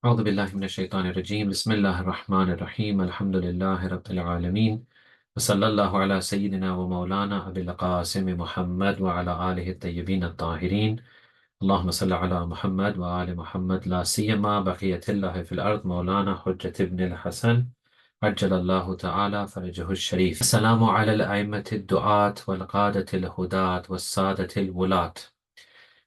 أعوذ بالله من الشيطان الرجيم بسم الله الرحمن الرحيم الحمد لله رب العالمين وصلى الله على سيدنا ومولانا أبي القاسم محمد وعلى آله الطيبين الطاهرين اللهم صل على محمد وآل محمد لا سيما بقية الله في الأرض مولانا حجة ابن الحسن عجل الله تعالى فرجه الشريف السلام على الأئمة الدعاة والقادة الهداة والسادة الولاة.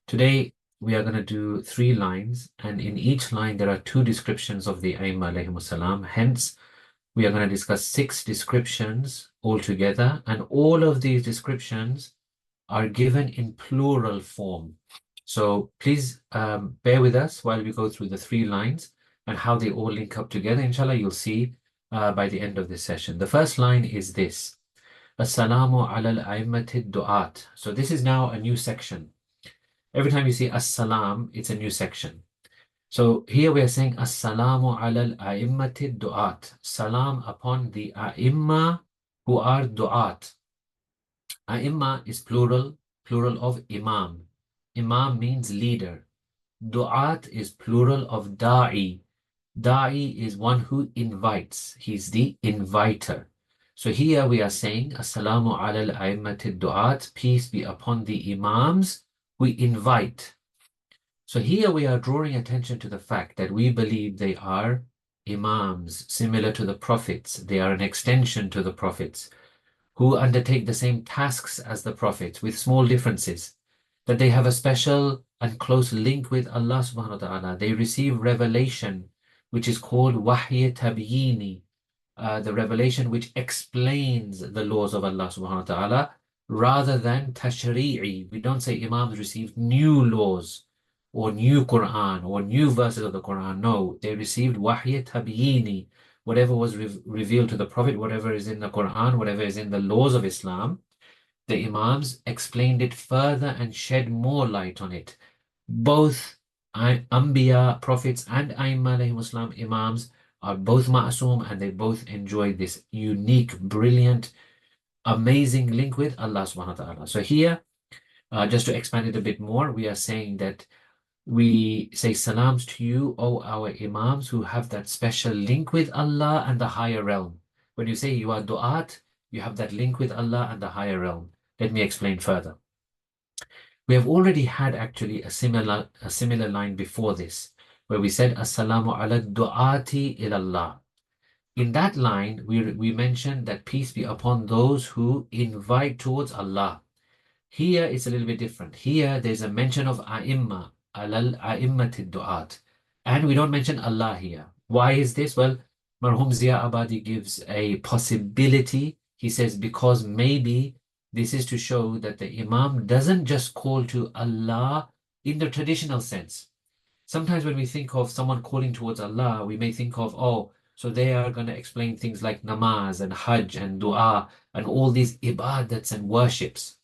Today we are going to do 3 lines, and in each line there are 2 descriptions of the Aimmah alayhimus salam. Hence, we are going to discuss 6 descriptions altogether, and all of these descriptions are given in plural form. So please bear with us while we go through the 3 lines and how they all link up together. Inshallah, you'll see by the end of this session. The first line is this: Assalamu ala al-aimmati du'at. So this is now a new section. Every time you see as-salam, it's a new section. So here we are saying as-salamu ala al-a'immati du'at. Salam upon the a'immah who are du'at. A'immah is plural of imam. Imam means leader. Du'at is plural of da'i. Da'i is one who invites. He's the inviter. So here we are saying assalamu ala al-a'immati du'at. Peace be upon the imams we invite. So here we are drawing attention to the fact that we believe they are imams, similar to the prophets. They are an extension to the prophets who undertake the same tasks as the prophets with small differences, that they have a special and close link with Allah subhanahu wa ta'ala. They receive revelation, which is called wahy tabyini, the revelation which explains the laws of Allah subhanahu wa ta'ala, rather than tashri'i. We don't say imams received new laws or new Qur'an or new verses of the Qur'an. No, they received wahy tabyini, whatever was revealed to the Prophet, whatever is in the Qur'an, whatever is in the laws of Islam. The imams explained it further and shed more light on it. Both Anbiya, prophets, and Aimmah alayhimus imams are both ma'asum, and they both enjoy this unique, brilliant, amazing link with Allah subhanahu wa ta'ala. So here, just to expand it a bit more, we are saying that we say salams to you, O our imams, who have that special link with Allah and the higher realm. When you say you are du'at, you have that link with Allah and the higher realm. Let me explain further. We have already had actually a similar line before this, where we said assalamu ala du'ati ilallah. In that line, we mentioned that peace be upon those who invite towards Allah. Here it's a little bit different. Here there's a mention of a'immah, alal a'immati du'at, and we don't mention Allah here. Why is this? Well, Marhum Zia Abadi gives a possibility. He says because maybe this is to show that the imam doesn't just call to Allah in the traditional sense. Sometimes when we think of someone calling towards Allah, we may think of, oh, so they are going to explain things like namaz and hajj and dua and all these ibadats and worships.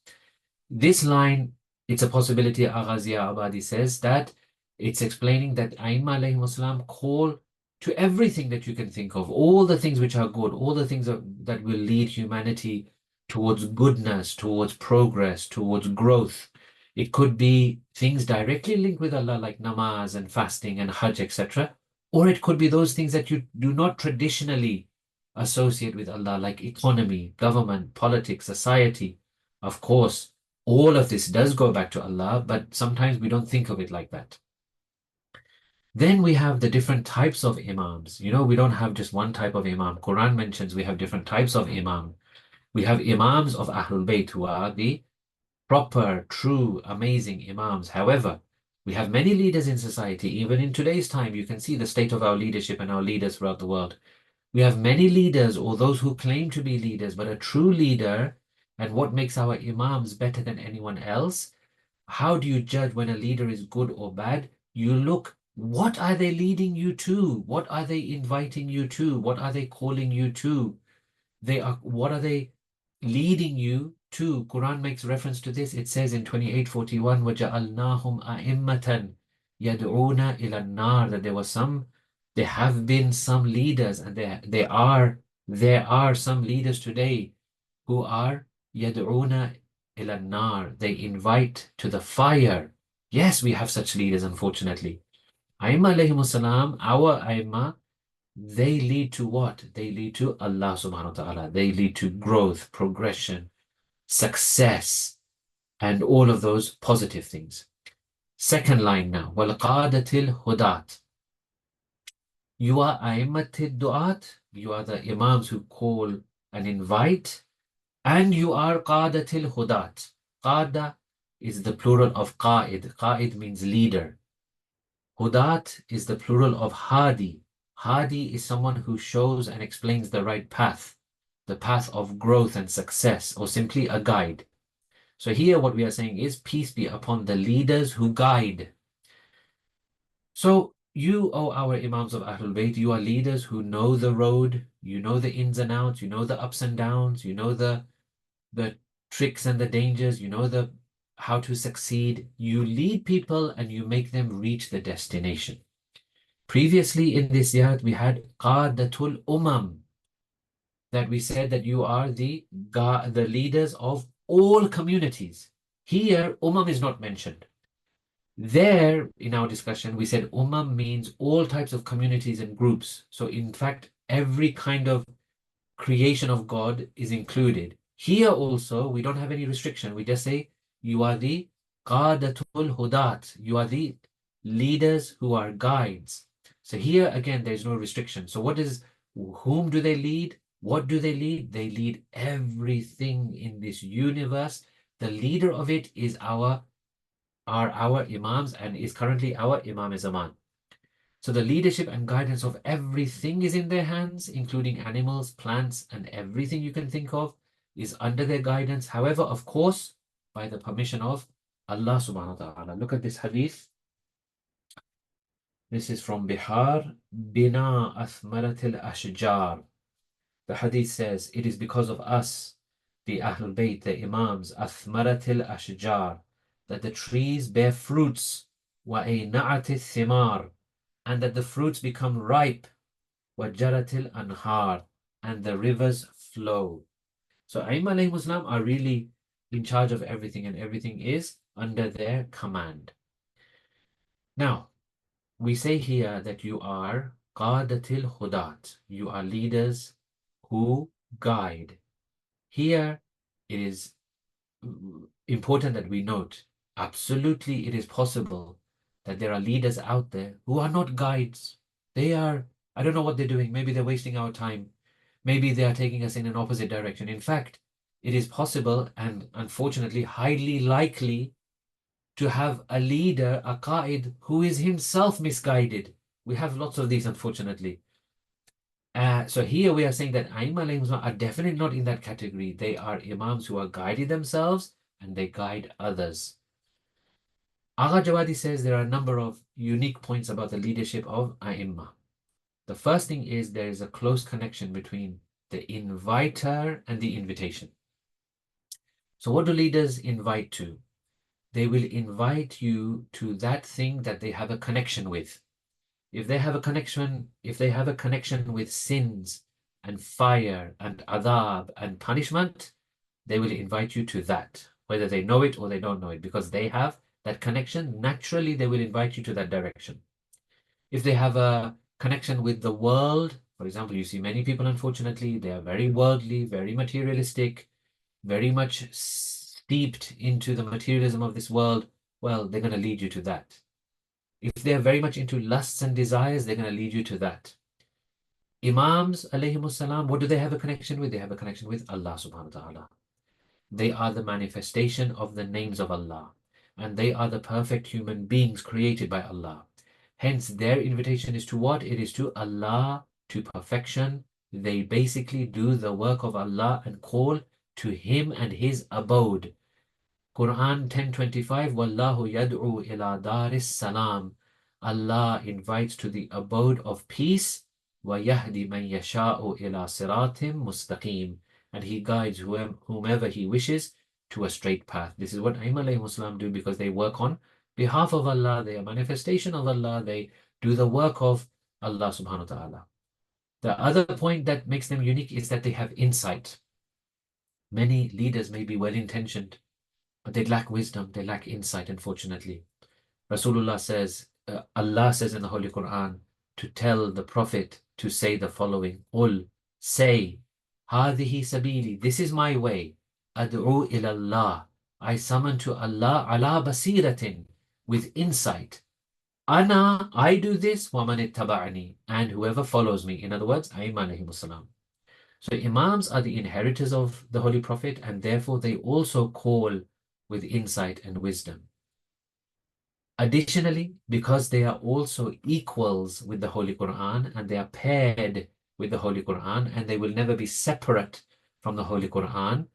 This line, it's a possibility, Agha Zia Abadi says, that it's explaining that Aimmah alayhimus call to everything that you can think of, all the things which are good, all the things that will lead humanity towards goodness, towards progress, towards growth. It could be things directly linked with Allah like namaz and fasting and hajj, etc. Or it could be those things that you do not traditionally associate with Allah, like economy, government, politics, society. Of course, all of this does go back to Allah, but sometimes we don't think of it like that. Then we have the different types of imams. You know, we don't have just one type of imam. Quran mentions we have different types of imam. We have imams of Ahlul Bayt, who are the proper, true, amazing imams. However, we have many leaders in society. Even in today's time, you can see the state of our leadership and our leaders throughout the world. We have many leaders, or those who claim to be leaders, but a true leader. And what makes our imams better than anyone else? How do you judge when a leader is good or bad? You look, what are they leading you to? What are they inviting you to? What are they calling you to? What are they leading you to? Quran makes reference to this. It says in 28:41, وَجَعَلْنَاهُمْ أَئِمَّةً يَدْعُونَ إِلَى النَّارِ, that there have been some leaders, and there are some leaders today who are يَدْعُونَ إِلَى النَّارِ, they invite to the fire. Yes, we have such leaders, unfortunately. Aimmah alayhimus salam, our Aimmah, they lead to what? They lead to Allah subhanahu wa ta'ala. They lead to growth, progression, success, and all of those positive things. Second line now. وَالْقَادَةِ الْهُدَاتِ. You are aimmat du'at. You are the Imams who call and invite. And you are qaadat al-hudaat. Qada is the plural of qa'id. Qa'id means leader. Hudaat is the plural of hadi. Hadi is someone who shows and explains the right path, the path of growth and success, or simply a guide. So here what we are saying is, peace be upon the leaders who guide. So you, O our Imams of Ahlul Bayt, you are leaders who know the road, you know the ins and outs, you know the ups and downs, you know the tricks and the dangers, you know the how to succeed. You lead people and you make them reach the destination. Previously in this Ziyarat, we had Qadatul Umam, that we said that you are the leaders of all communities. Here, Umam is not mentioned. There, in our discussion, we said Umam means all types of communities and groups. So in fact, every kind of creation of God is included. Here also, we don't have any restriction. We just say, you are the Qadatul Hudat. You are the leaders who are guides. So here, again, there's no restriction. So whom do they lead? What do they lead? They lead everything in this universe. The leader of it is our Imams, and is currently our Imam Zaman. So the leadership and guidance of everything is in their hands, including animals, plants, and everything you can think of is under their guidance. However, of course, by the permission of Allah subhanahu wa ta'ala. Look at this hadith. This is from Bihar. Bina athmaratil ashjar. The hadith says, it is because of us, the Ahlul Bayt, the Imams, athmaratil ashjar, that the trees bear fruits, wa ayna'atil thimar, and that the fruits become ripe, wajaratil anhar, and the rivers flow. So Aimmah alayhimus salam are really in charge of everything, and everything is under their command. Now, we say here that you are qadatil hudat. You are leaders who guide. Here, it is important that we note, absolutely it is possible that there are leaders out there who are not guides. They are, I don't know what they're doing. Maybe they're wasting our time. Maybe they are taking us in an opposite direction. In fact, it is possible and unfortunately highly likely to have a leader, a qa'id, who is himself misguided. We have lots of these, unfortunately. So here we are saying that Aimmah are definitely not in that category. They are Imams who are guided themselves and they guide others. Agha Javadi says there are a number of unique points about the leadership of Aimmah. The first thing is there is a close connection between the inviter and the invitation. So what do leaders invite to? They will invite you to that thing that they have a connection with. If they have a connection with sins and fire and adab and punishment, they will invite you to that, whether they know it or they don't know it, because they have that connection. Naturally, they will invite you to that direction. If they have a connection with the world, for example, you see many people, unfortunately, they are very worldly, very materialistic, very much steeped into the materialism of this world. Well, they're going to lead you to that. If they're very much into lusts and desires, they're going to lead you to that. Imams, alayhimus salam, what do they have a connection with? They have a connection with Allah subhanahu wa ta'ala. They are the manifestation of the names of Allah, and they are the perfect human beings created by Allah. Hence, their invitation is to what? It is to Allah, to perfection. They basically do the work of Allah and call to Him and His abode. Qur'an 10:25, Wallahu yad'u ila daris salam. Allah invites to the abode of peace. Wa yahdi man yasha'u ila siratim mustaqim. And He guides whomever He wishes to a straight path. This is what Aimmah alayhimus salam do, because they work on behalf of Allah. They are manifestation of Allah. They do the work of Allah subhanahu wa ta'ala. The other point that makes them unique is that they have insight. Many leaders may be well-intentioned, but they lack wisdom, they lack insight, unfortunately. Rasulullah says, Allah says in the Holy Quran to tell the Prophet to say the following: Qul, say, Hadihi sabili, this is my way. Ad'u ila Allah, I summon to Allah ala basiratin, with insight. Ana, I do this, wa man ittaba'ani, and whoever follows me. In other words, Aimmah alayhimus salam. So Imams are the inheritors of the Holy Prophet, and therefore they also call with insight and wisdom. Additionally, because they are also equals with the Holy Quran and they are paired with the Holy Quran and they will never be separate from the Holy Quran,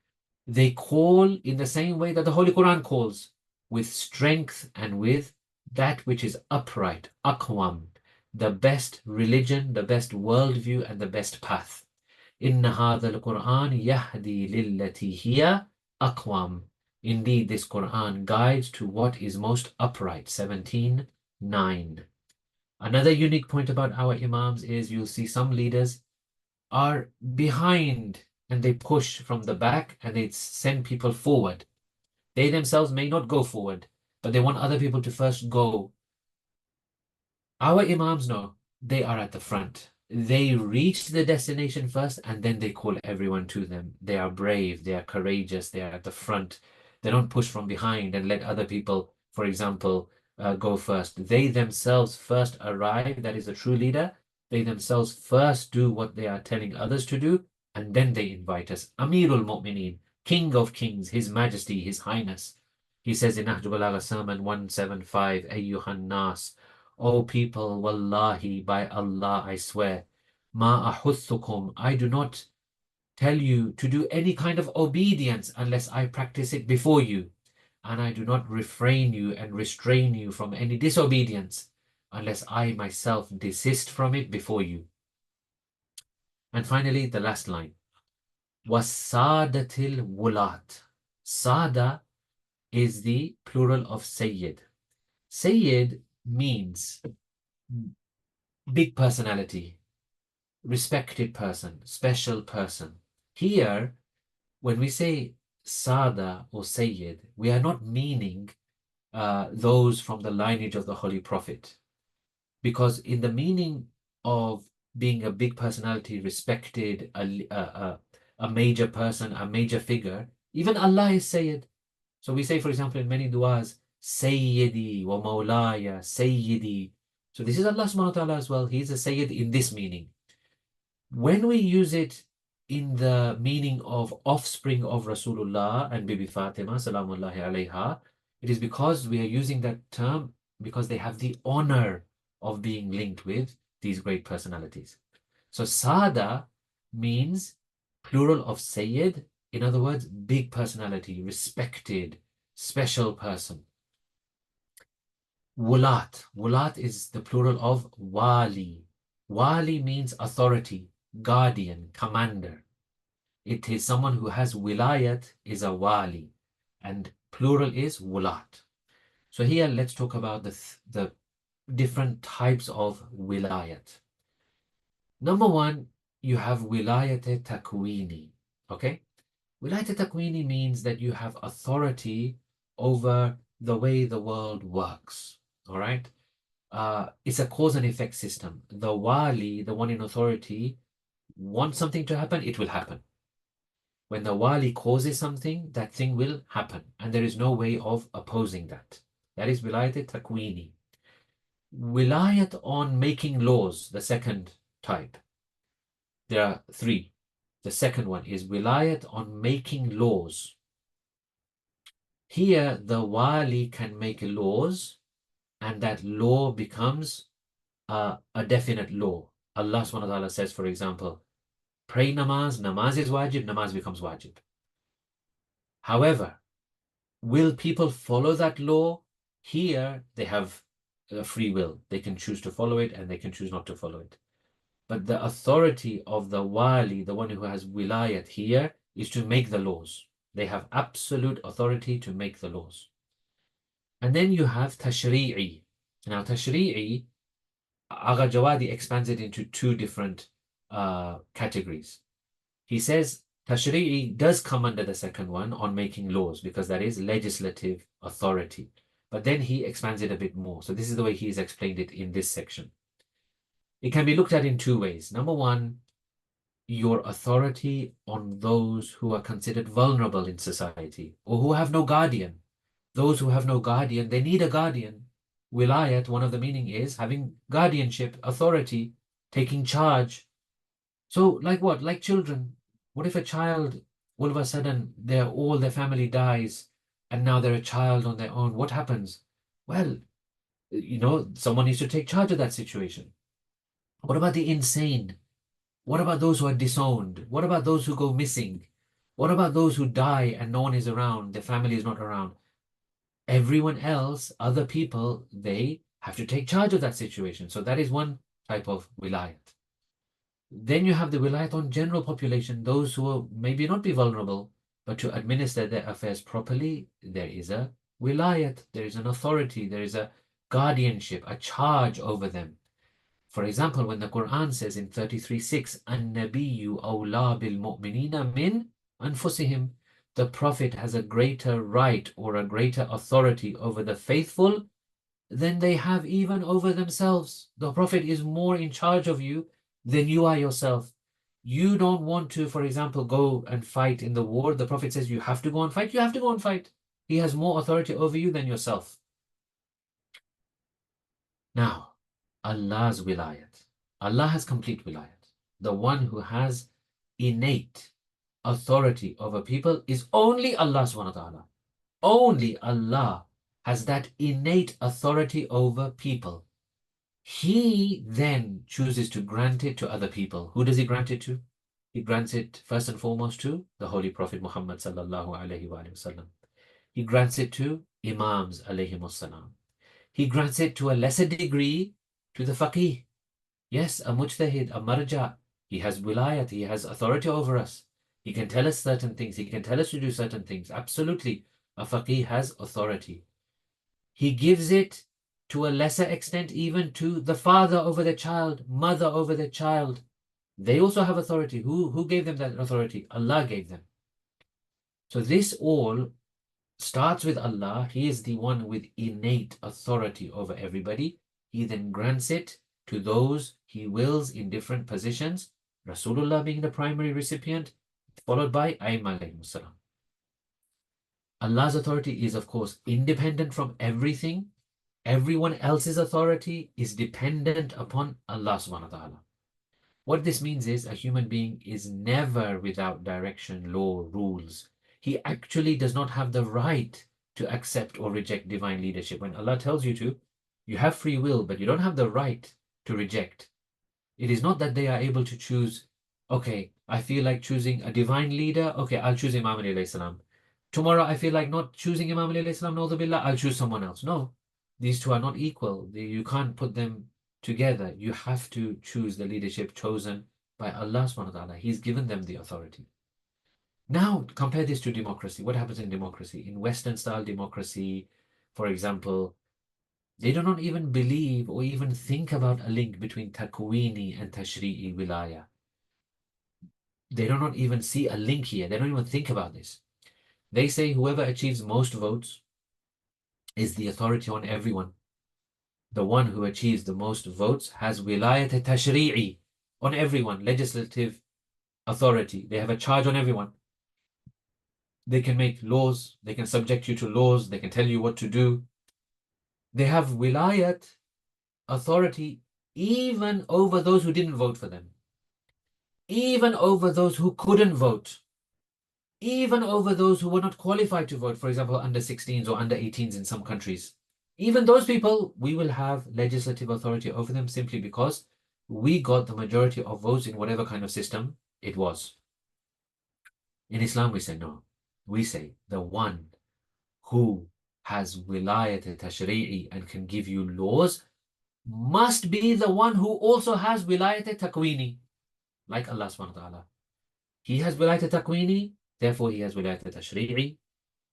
they call in the same way that the Holy Quran calls, with strength and with that which is upright, aqwam, the best religion, the best worldview, and the best path. Inna hadha al-Quran yahdi lillati hiya aqwam. Indeed, this Quran guides to what is most upright. 17:9. Another unique point about our Imams is you'll see some leaders are behind and they push from the back and they send people forward. They themselves may not go forward, but they want other people to first go. Our Imams, no, they are at the front. They reach the destination first and then they call everyone to them. They are brave, they are courageous, they are at the front. They don't push from behind and let other people, for example, go first. They themselves first arrive. That is a true leader. They themselves first do what they are telling others to do, and then they invite us. Amirul Mu'mineen, King of Kings, His Majesty, His Highness. He says in Nahjul balagha Sermon 175, Ayyuhan Nas, O people, wallahi, by Allah I swear, ma ahuthukum, I do not tell you to do any kind of obedience unless I practice it before you, and I do not refrain you and restrain you from any disobedience unless I myself desist from it before you. And finally, the last line, wasadatil wulat. Sada is the plural of Sayyid. Sayyid means big personality, respected person, special person. Here, when we say Sada or Sayyid, we are not meaning those from the lineage of the Holy Prophet. Because in the meaning of being a big personality, respected, a major person, a major figure, even Allah is Sayyid. So we say, for example, in many du'as, Sayyidi wa Mawlaya, Sayyidi. So this is Allah subhanahu wa ta'ala as well. He is a Sayyid in this meaning. When we use it in the meaning of offspring of Rasulullah and Bibi Fatima, salamullahi alayha, it is because we are using that term because they have the honor of being linked with these great personalities. So Sada means plural of Sayyid. In other words, big personality, respected, special person. Wulat. Wulat is the plural of Wali. Wali means authority, guardian, commander. It is someone who has wilayat is a wali, and plural is wulat. So here let's talk about the different types of wilayat. Number one, you have wilayat takwini. Okay, wilayat takwini means that you have authority over the way the world works. All right, it's a cause and effect system. The wali, the one in authority, wants something to happen, it will happen. When the wali causes something, that thing will happen, and there is no way of opposing that. That is wilayat takwini. Wilayat on making laws, the second type. There are three. The second one is wilayat on making laws. Here, the wali can make laws, and that law becomes a definite law. Allah subhanahu wa ta'ala says, for example, pray namaz, namaz is wajib, namaz becomes wajib. However, will people follow that law? Here, they have free will. They can choose to follow it and they can choose not to follow it. But the authority of the wali, the one who has wilayat here, is to make the laws. They have absolute authority to make the laws. And then you have tashri'i. Now, tashri'i, Agha Javadi expands it into two different categories. He says tashri'i does come under the second one on making laws because that is legislative authority. But then he expands it a bit more. So this is the way he's explained it in this section. It can be looked at in two ways. Number one, your authority on those who are considered vulnerable in society or who have no guardian. Those who have no guardian, they need a guardian. Wilayat, one of the meaning is having guardianship, authority, taking charge. So like what? Like children. What if a child, all of a sudden, all their family dies and now they're a child on their own? What happens? Well, someone needs to take charge of that situation. What about the insane? What about those who are disowned? What about those who go missing? What about those who die and no one is around, their family is not around? Everyone else, other people, they have to take charge of that situation. So that is one type of wilayat. Then you have the wilayat on general population, those who are maybe not be vulnerable, but to administer their affairs properly, there is a wilayat, there is an authority, there is a guardianship, a charge over them. For example, when the Qur'an says in 33:6, "An-nabiyyu awla bil mu'minina min anfusihim," the Prophet has a greater right or a greater authority over the faithful than they have even over themselves. The Prophet is more in charge of you than you are yourself. You don't want to, for example, go and fight in the war. The Prophet says you have to go and fight. You have to go and fight. He has more authority over you than yourself. Now, Allah's wilayat. Allah has complete wilayat. The one who has innate authority over people is only Allah subhanahu wa ta'ala. Only Allah has that innate authority over people. He then chooses to grant it to other people. Who does he grant it to? He grants it first and foremost to the Holy Prophet Muhammad sallallahu alayhi wa sallam. He grants it to Imams alayhi wassalam. He grants it to a lesser degree to the faqih. Yes, a mujtahid, a marja. He has wilayat, he has authority over us. He can tell us certain things, he can tell us to do certain things. Absolutely, a faqih has authority. He gives it to a lesser extent even to the father over the child, mother over the child. They also have authority. Who gave them that authority? Allah gave them. So this all starts with Allah. He is the one with innate authority over everybody. He then grants it to those he wills in different positions. Rasulullah being the primary recipient, followed by Aimmah. Allah's authority is, of course, independent from everything. Everyone else's authority is dependent upon Allah subhanahu wa ta'ala. What this means is a human being is never without direction, law, rules. He actually does not have the right to accept or reject divine leadership. When Allah tells you to, you have free will, but you don't have the right to reject. It is not that they are able to choose, okay, I feel like choosing a divine leader, okay, I'll choose Imam Ali alayhi salam. Tomorrow I feel like not choosing Imam Ali alayhi salam, na'udhu billah, I'll choose someone else. No, these two are not equal. You can't put them together. You have to choose the leadership chosen by Allah subhanahu wa ta'ala. He's given them the authority. Now compare this to democracy. What happens in democracy? In Western style democracy, for example, they do not even believe or even think about a link between takwini and tashri'i wilaya. They do not even see a link here. They don't even think about this. They say whoever achieves most votes is the authority on everyone. The one who achieves the most votes has wilayat tashri'i on everyone, legislative authority. They have a charge on everyone. They can make laws, they can subject you to laws, they can tell you what to do. They have wilayat authority even over those who didn't vote for them, even over those who couldn't vote, even over those who were not qualified to vote, for example, under 16s or under 18s in some countries. Even those people, we will have legislative authority over them simply because we got the majority of votes in whatever kind of system it was. In Islam, we say no. We say the one who has wilayat tashri'i and can give you laws must be the one who also has wilayat takwini, like Allah subhanahu wa ta'ala. He has wilayat takwini, therefore he has wilayat tashri'i.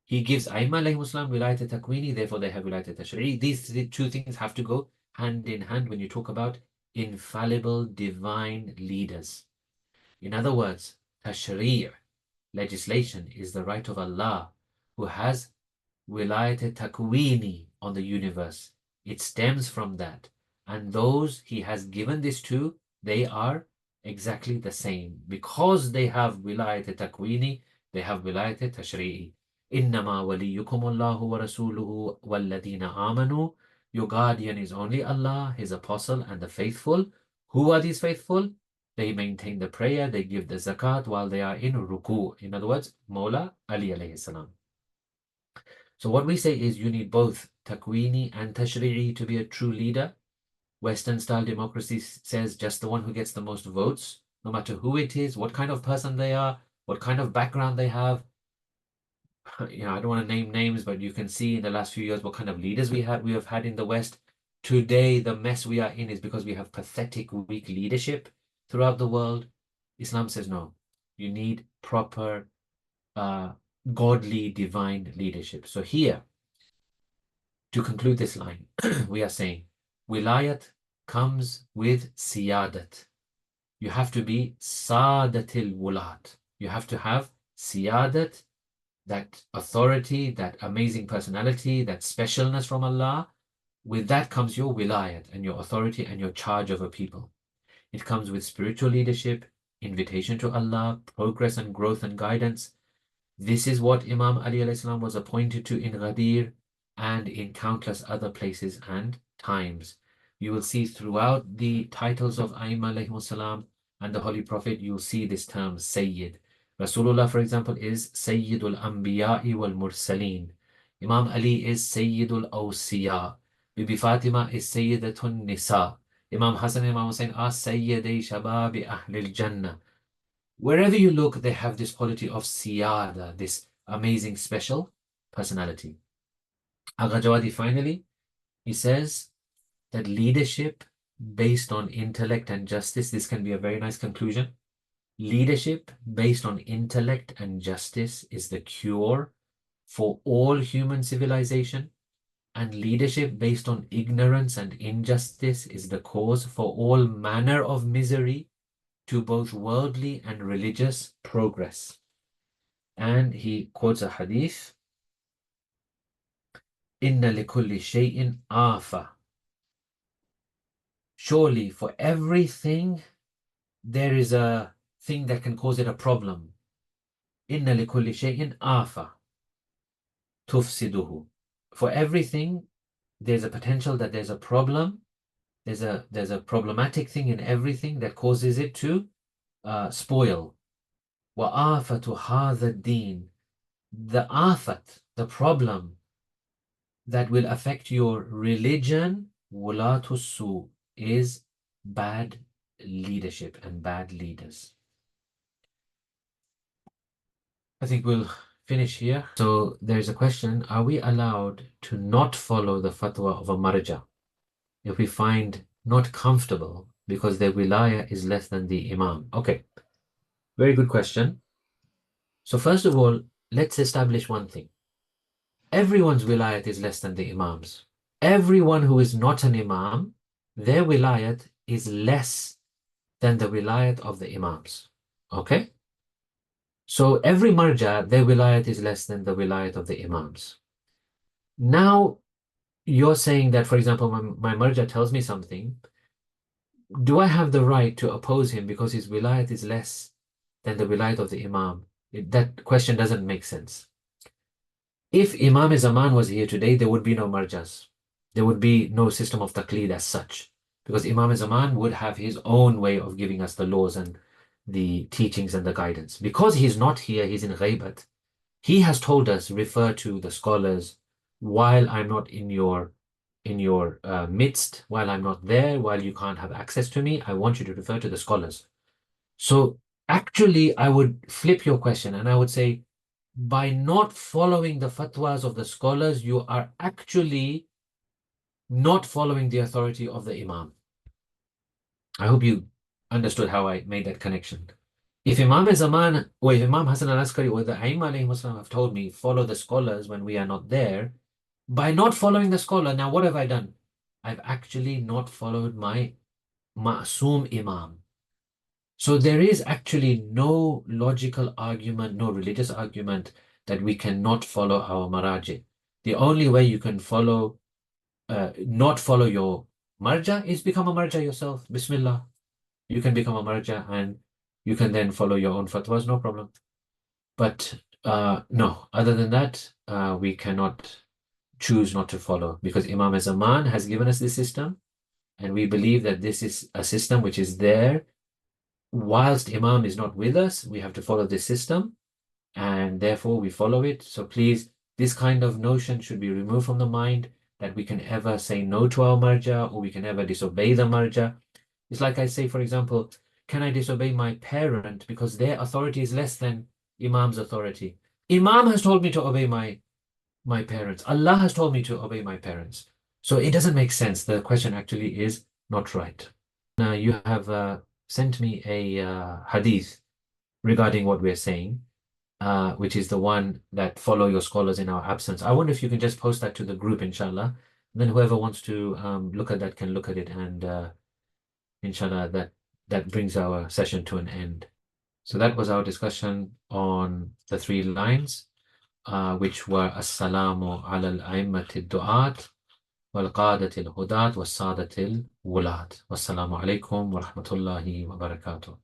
He gives Aimmah alayhi salam wilayat takwini, therefore they have wilayat tashri'i. These two things have to go hand in hand when you talk about infallible divine leaders. In other words, tashri', legislation, is the right of Allah, who has wilayat takwini on the universe. It stems from that. And those he has given this to, they are exactly the same. Because they have wilayat takwini, they have wilayat tashri'i. Innama waliyukumullahu wa rasuluhu walladina amanu. Your guardian is only Allah, His apostle, and the faithful. Who are these faithful? They maintain the prayer, they give the zakat while they are in ruku. In other words, Mawla Ali alayhi salam. So what we say is you need both takwini and tashri'i to be a true leader. Western style democracy says just the one who gets the most votes, no matter who it is, what kind of person they are, what kind of background they have. You know, I don't want to name names, but you can see in the last few years what kind of leaders we have had in the West. Today, the mess we are in is because we have pathetic, weak leadership throughout the world. Islam says no. You need proper, godly, divine leadership. So here, to conclude this line, we are saying, wilayat comes with siyadat. You have to be sadatil wulat. You have to have siyadat, that authority, that amazing personality, that specialness from Allah. With that comes your wilayat and your authority and your charge over people. It comes with spiritual leadership, invitation to Allah, progress and growth and guidance. This is what Imam Ali alayhi salam was appointed to in Ghadir and in countless other places and times. You will see throughout the titles of Aimmah alayhi salam and the Holy Prophet, you'll see this term Sayyid. Rasulullah, for example, is Sayyidul Anbiya'i wal Mursaleen. Imam Ali is Sayyidul Awsiya. Bibi Fatima is Sayyidatun Nisa. Imam Hassan and Imam Hussain are Sayyidai Shababi Ahlil Jannah. Wherever you look, they have this quality of siyada, this amazing special personality. Agha Javadi, finally, he says that leadership based on intellect and justice, this can be a very nice conclusion. Leadership based on intellect and justice is the cure for all human civilization, and leadership based on ignorance and injustice is the cause for all manner of misery to both worldly and religious progress. And he quotes a hadith, Inna likulli shay'in afa. Surely for everything there is a thing that can cause it a problem. Inna likulli shay'in afa tufsiduhu. For everything there's a potential that there's a problem. There's a problematic thing in everything that causes it to spoil. Wa afatu hadha din. The afat, the problem that will affect your religion, wulatu su, is bad leadership and bad leaders. I think we'll finish here. So there's a question, are we allowed to not follow the fatwa of a marja if we find not comfortable because their wilaya is less than the imam? Okay, very good question. So first of all, let's establish one thing. Everyone's wilayat is less than the imams. Everyone who is not an imam, their wilayat is less than the wilayat of the imams. Okay? So every marja, their wilayat is less than the wilayat of the imams. Now, you're saying that, for example, my marja tells me something. Do I have the right to oppose him because his wilayat is less than the wilayat of the imam? That question doesn't make sense. If Imam Zaman was here today, there would be no marjas. There would be no system of taqleed as such. Because Imam Zaman would have his own way of giving us the laws and the teachings and the guidance. Because he's not here, he's in ghaibat. He has told us, refer to the scholars while I'm not in your midst, while I'm not there, while you can't have access to me, I want you to refer to the scholars. So actually, I would flip your question and I would say, by not following the fatwas of the scholars, you are actually not following the authority of the imam. I hope you understood how I made that connection. If Imam Zaman or if Imam Hassan al-Askari or the Aimmah have told me, follow the scholars when we are not there, by not following the scholar, now what have I done? I've actually not followed my ma'soom imam. So there is actually no logical argument, no religious argument that we cannot follow our maraji. The only way you can follow not follow your marja is become a marja yourself. Bismillah. You can become a marja and you can then follow your own fatwas, no problem. But no, other than that, we cannot choose not to follow because Imam Zaman has given us this system, and we believe that this is a system which is there. Whilst Imam is not with us, we have to follow this system, and therefore we follow it. So please, this kind of notion should be removed from the mind that we can ever say no to our marja or we can ever disobey the marja. It's like I say, for example, can I disobey my parent because their authority is less than Imam's authority? Imam has told me to obey my parents. Allah has told me to obey my parents. So it doesn't make sense. The question actually is not right. Now you have sent me a hadith regarding what we're saying, which is the one that follow your scholars in our absence. I wonder if you can just post that to the group, inshallah. Then whoever wants to look at that can look at it, and inshallah, that brings our session to an end. So that was our discussion on the 3 lines, which were Assalamu ala al-aimmat al-du'at wal qaadat al-hudaat was sadat al-wulat. Wassalamu alaikum wa rahmatullahi wa barakatuh.